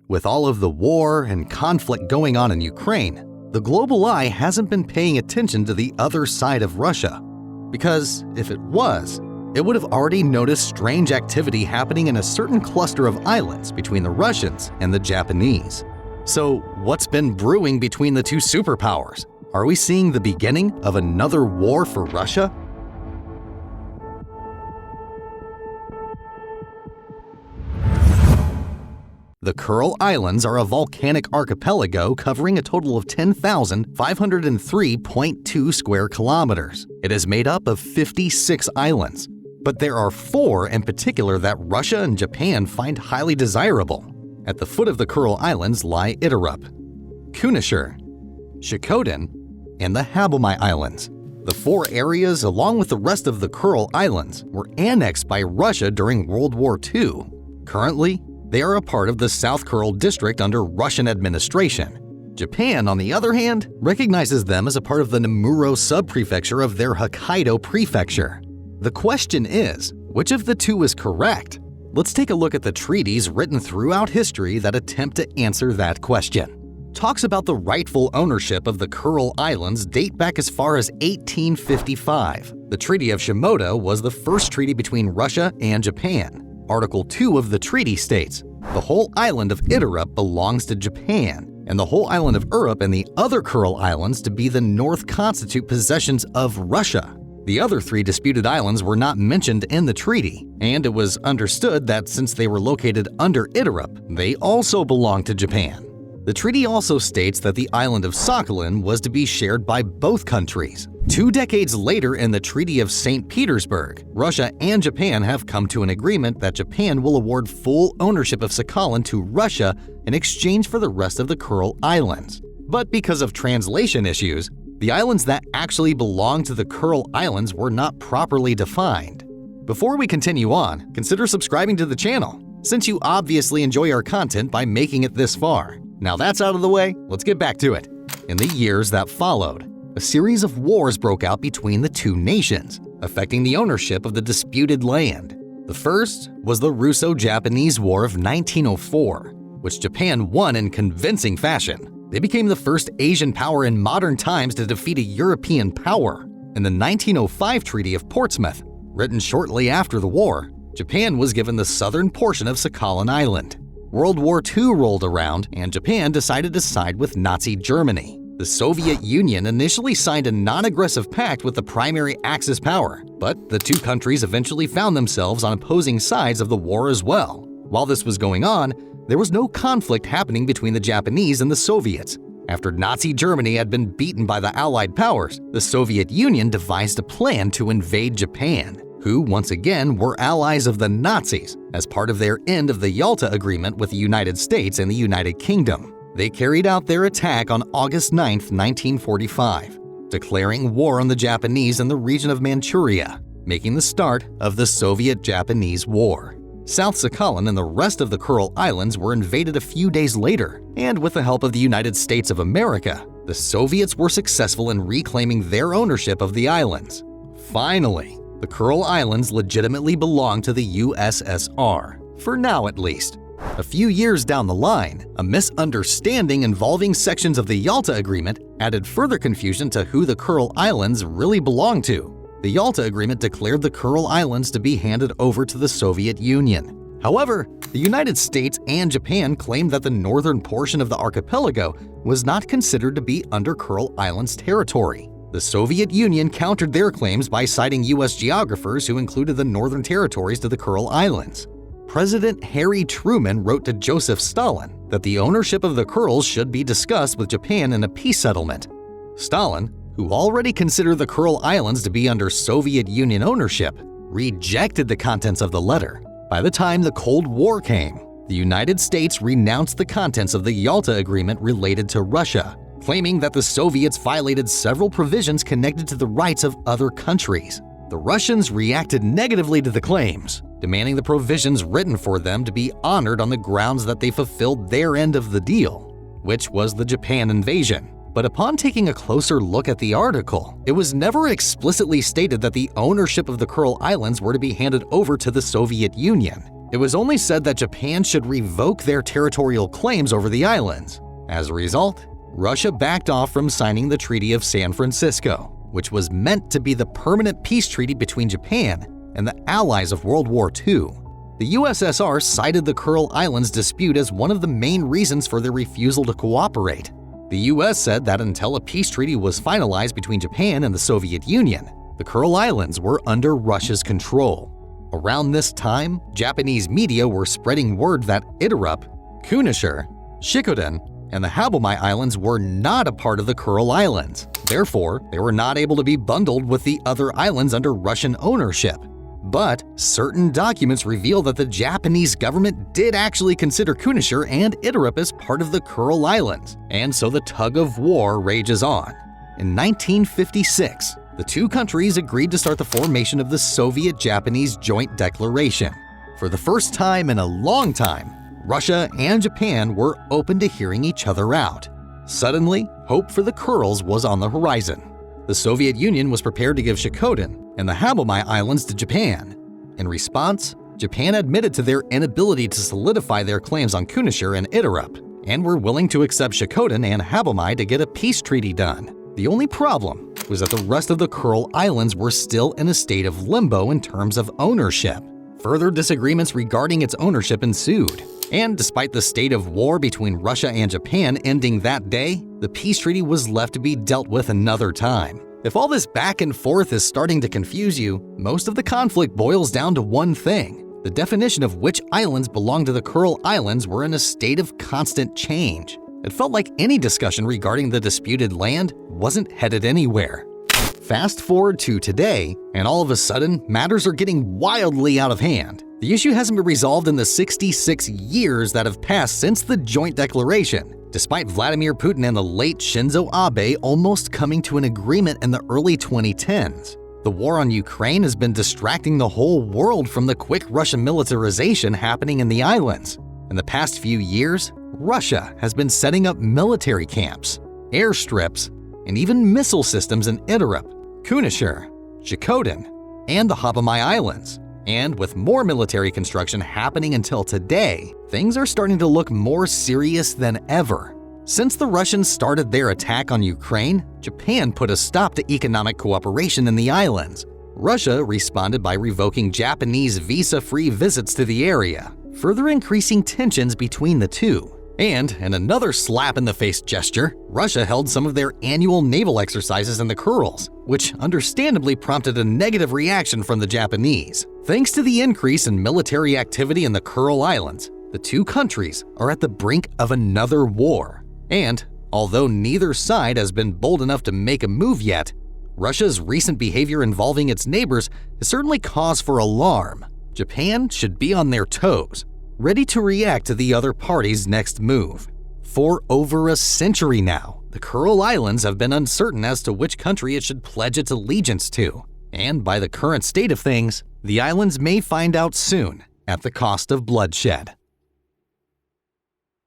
With all of the war and conflict going on in Ukraine, the global eye hasn't been paying attention to the other side of Russia. Because if it was, it would have already noticed strange activity happening in a certain cluster of islands between the Russians and the Japanese. So, what's been brewing between the two superpowers? Are we seeing the beginning of another war for Russia? The Kuril Islands are a volcanic archipelago covering a total of 10,503.2 square kilometers. It is made up of 56 islands, but there are 4 in particular that Russia and Japan find highly desirable. At the foot of the Kuril Islands lie Iturup, Kunashir, Shikoden, and the Habomai Islands. The 4 areas, along with the rest of the Kuril Islands, were annexed by Russia during World War II. Currently, they are a part of the South Kuril district under Russian administration. Japan, on the other hand, recognizes them as a part of the Nemuro subprefecture of their Hokkaido prefecture. The question is, which of the two is correct? Let's take a look at the treaties written throughout history that attempt to answer that question. Talks about the rightful ownership of the Kuril Islands date back as far as 1855. The Treaty of Shimoda was the first treaty between Russia and Japan. Article 2 of the treaty states, the whole island of Iturup belongs to Japan, and the whole island of Urup and the other Kuril Islands to be the North constitute possessions of Russia. The other 3 disputed islands were not mentioned in the treaty, and it was understood that since they were located under Iturup, they also belonged to Japan. The treaty also states that the island of Sakhalin was to be shared by both countries. 2 decades later, in the Treaty of St. Petersburg, Russia and Japan have come to an agreement that Japan will award full ownership of Sakhalin to Russia in exchange for the rest of the Kuril Islands. But because of translation issues, the islands that actually belong to the Kuril Islands were not properly defined. Before we continue on, consider subscribing to the channel, since you obviously enjoy our content by making it this far. Now that's out of the way, let's get back to it. In the years that followed, a series of wars broke out between the two nations, affecting the ownership of the disputed land. The first was the Russo-Japanese War of 1904, which Japan won in convincing fashion. They became the first Asian power in modern times to defeat a European power. In the 1905 Treaty of Portsmouth, written shortly after the war, Japan was given the southern portion of Sakhalin Island. World War II rolled around, and Japan decided to side with Nazi Germany. The Soviet Union initially signed a non-aggressive pact with the primary Axis power, but the 2 countries eventually found themselves on opposing sides of the war as well. While this was going on, there was no conflict happening between the Japanese and the Soviets. After Nazi Germany had been beaten by the Allied powers, the Soviet Union devised a plan to invade Japan, who once again were allies of the Nazis as part of their end of the Yalta Agreement with the United States and the United Kingdom. They carried out their attack on August 9, 1945, declaring war on the Japanese in the region of Manchuria, making the start of the Soviet-Japanese War. South Sakhalin and the rest of the Kuril Islands were invaded a few days later, and with the help of the United States of America, the Soviets were successful in reclaiming their ownership of the islands. Finally, the Kuril Islands legitimately belong to the USSR, for now at least. A few years down the line, a misunderstanding involving sections of the Yalta Agreement added further confusion to who the Kuril Islands really belonged to. The Yalta Agreement declared the Kuril Islands to be handed over to the Soviet Union. However, the United States and Japan claimed that the northern portion of the archipelago was not considered to be under Kuril Islands territory. The Soviet Union countered their claims by citing U.S. geographers who included the northern territories to the Kuril Islands. President Harry Truman wrote to Joseph Stalin that the ownership of the Kurils should be discussed with Japan in a peace settlement. Stalin, who already considered the Kuril Islands to be under Soviet Union ownership, rejected the contents of the letter. By the time the Cold War came, the United States renounced the contents of the Yalta Agreement related to Russia, claiming that the Soviets violated several provisions connected to the rights of other countries. The Russians reacted negatively to the claims, demanding the provisions written for them to be honored on the grounds that they fulfilled their end of the deal, which was the Japan invasion. But upon taking a closer look at the article, it was never explicitly stated that the ownership of the Kuril Islands were to be handed over to the Soviet Union. It was only said that Japan should revoke their territorial claims over the islands. As a result, Russia backed off from signing the Treaty of San Francisco, which was meant to be the permanent peace treaty between Japan and the allies of World War II. The USSR cited the Kuril Islands dispute as one of the main reasons for their refusal to cooperate. The US said that until a peace treaty was finalized between Japan and the Soviet Union, the Kuril Islands were under Russia's control. Around this time, Japanese media were spreading word that Itarup, Kunashir, Shikoden, and the Habomai Islands were not a part of the Kuril Islands. Therefore, they were not able to be bundled with the other islands under Russian ownership. But certain documents reveal that the Japanese government did actually consider Kunashir and Itarup as part of the Kuril Islands, and so the tug of war rages on. In 1956, the two countries agreed to start the formation of the Soviet-Japanese Joint Declaration. For the first time in a long time, Russia and Japan were open to hearing each other out. Suddenly, hope for the Kurils was on the horizon. The Soviet Union was prepared to give Shikoden and the Habomai Islands to Japan. In response, Japan admitted to their inability to solidify their claims on Kunashir and Itarup, and were willing to accept Shikoden and Habomai to get a peace treaty done. The only problem was that the rest of the Kuril Islands were still in a state of limbo in terms of ownership. Further disagreements regarding its ownership ensued. And despite the state of war between Russia and Japan ending that day, the peace treaty was left to be dealt with another time. If all this back and forth is starting to confuse you, most of the conflict boils down to one thing. The definition of which islands belong to the Kuril Islands were in a state of constant change. It felt like any discussion regarding the disputed land wasn't headed anywhere. Fast forward to today, and all of a sudden, matters are getting wildly out of hand. The issue hasn't been resolved in the 66 years that have passed since the Joint Declaration, despite Vladimir Putin and the late Shinzo Abe almost coming to an agreement in the early 2010s. The war on Ukraine has been distracting the whole world from the quick Russian militarization happening in the islands. In the past few years, Russia has been setting up military camps, airstrips, and even missile systems in Itarup, Kunashir, Shikoden, and the Habomai Islands. And with more military construction happening until today, things are starting to look more serious than ever. Since the Russians started their attack on Ukraine, Japan put a stop to economic cooperation in the islands. Russia responded by revoking Japanese visa-free visits to the area, further increasing tensions between the two. And in another slap-in-the-face gesture, Russia held some of their annual naval exercises in the Kurils, which understandably prompted a negative reaction from the Japanese. Thanks to the increase in military activity in the Kuril Islands, the two countries are at the brink of another war. And although neither side has been bold enough to make a move yet, Russia's recent behavior involving its neighbors is certainly cause for alarm. Japan should be on their toes, ready to react to the other party's next move. For over a century now, the Kuril Islands have been uncertain as to which country it should pledge its allegiance to. And by the current state of things, the islands may find out soon at the cost of bloodshed.